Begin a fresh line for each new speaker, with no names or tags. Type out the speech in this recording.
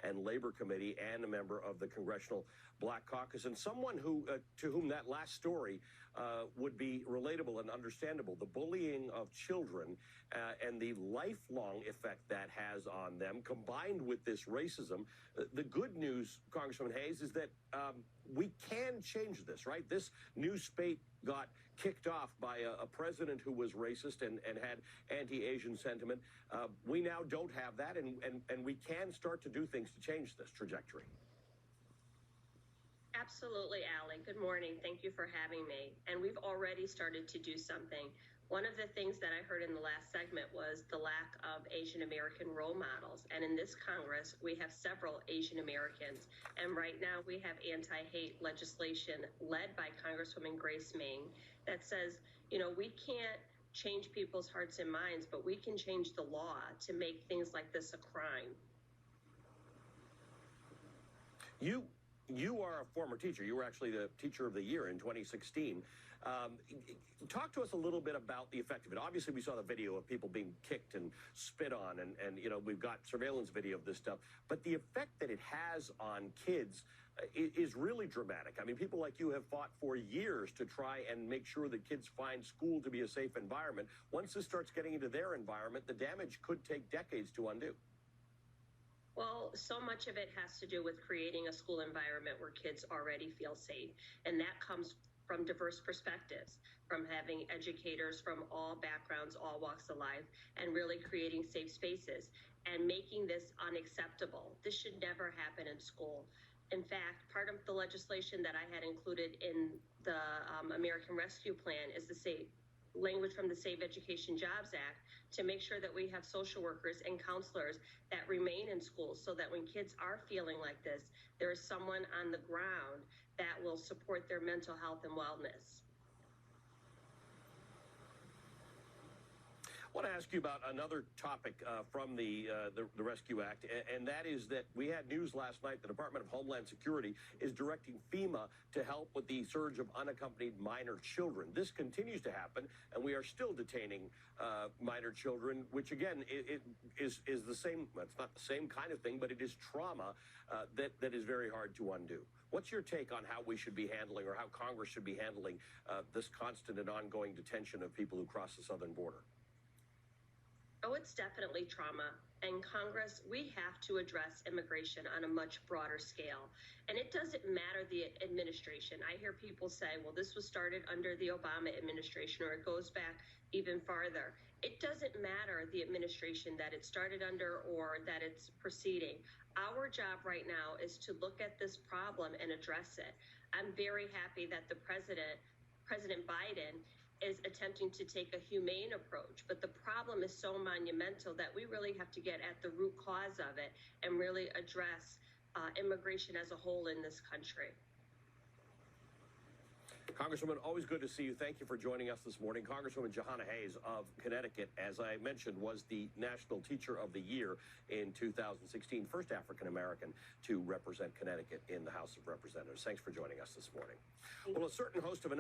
and Labor Committee and a member of the Congressional Black Caucus, and someone who to whom that last story would be relatable and understandable. The bullying of children and the lifelong effect that has on them, combined with this racism. The good news, Congresswoman Hayes, is that we can change this, right? This new spate got kicked off by a president who was racist and had anti-Asian sentiment. We now don't have that, and we can start to do things to change this trajectory.
Absolutely, Allie. Good morning. Thank you for having me. And we've already started to do something. One of the things that I heard in the last segment was the lack of Asian American role models. And in this Congress, we have several Asian Americans. And right now we have anti-hate legislation led by Congresswoman Grace Ming that says, you know, we can't change people's hearts and minds, but we can change the law to make things like this a crime.
You are a former teacher. You were actually the Teacher of the Year in 2016. Talk to us a little bit about the effect of it. Obviously, we saw the video of people being kicked and spit on, and you know, we've got surveillance video of this stuff. But the effect that it has on kids is really dramatic. I mean, people like you have fought for years to try and make sure that kids find school to be a safe environment. Once this starts getting into their environment, the damage could take decades to undo.
Well, so much of it has to do with creating a school environment where kids already feel safe. And that comes from diverse perspectives, from having educators from all backgrounds, all walks of life, and really creating safe spaces and making this unacceptable. This should never happen in school. In fact, part of the legislation that I had included in the American Rescue Plan is the language from the Save Education Jobs Act to make sure that we have social workers and counselors that remain in schools so that when kids are feeling like this, there is someone on the ground that will support their mental health and wellness.
I want to ask you about another topic from the Rescue Act, and that is that we had news last night the Department of Homeland Security is directing FEMA to help with the surge of unaccompanied minor children. This continues to happen, and we are still detaining minor children, which again is the same. It's not the same kind of thing, but it is trauma that is very hard to undo. What's your take on how we should be handling, or how Congress should be handling this constant and ongoing detention of people who cross the southern border?
Oh, it's definitely trauma. And Congress, we have to address immigration on a much broader scale. And it doesn't matter the administration. I hear people say, well, this was started under the Obama administration, or it goes back even farther. It doesn't matter the administration that it started under or that it's proceeding. Our job right now is to look at this problem and address it. I'm very happy that the President Biden, is attempting to take a humane approach, but the problem is so monumental that we really have to get at the root cause of it and really address immigration as a whole in this country.
Congresswoman, always good to see you. Thank you for joining us this morning. Congresswoman Jahana Hayes of Connecticut, as I mentioned, was the National Teacher of the Year in 2016, first African-American to represent Connecticut in the House of Representatives. Thanks for joining us this morning. Well, a certain host of another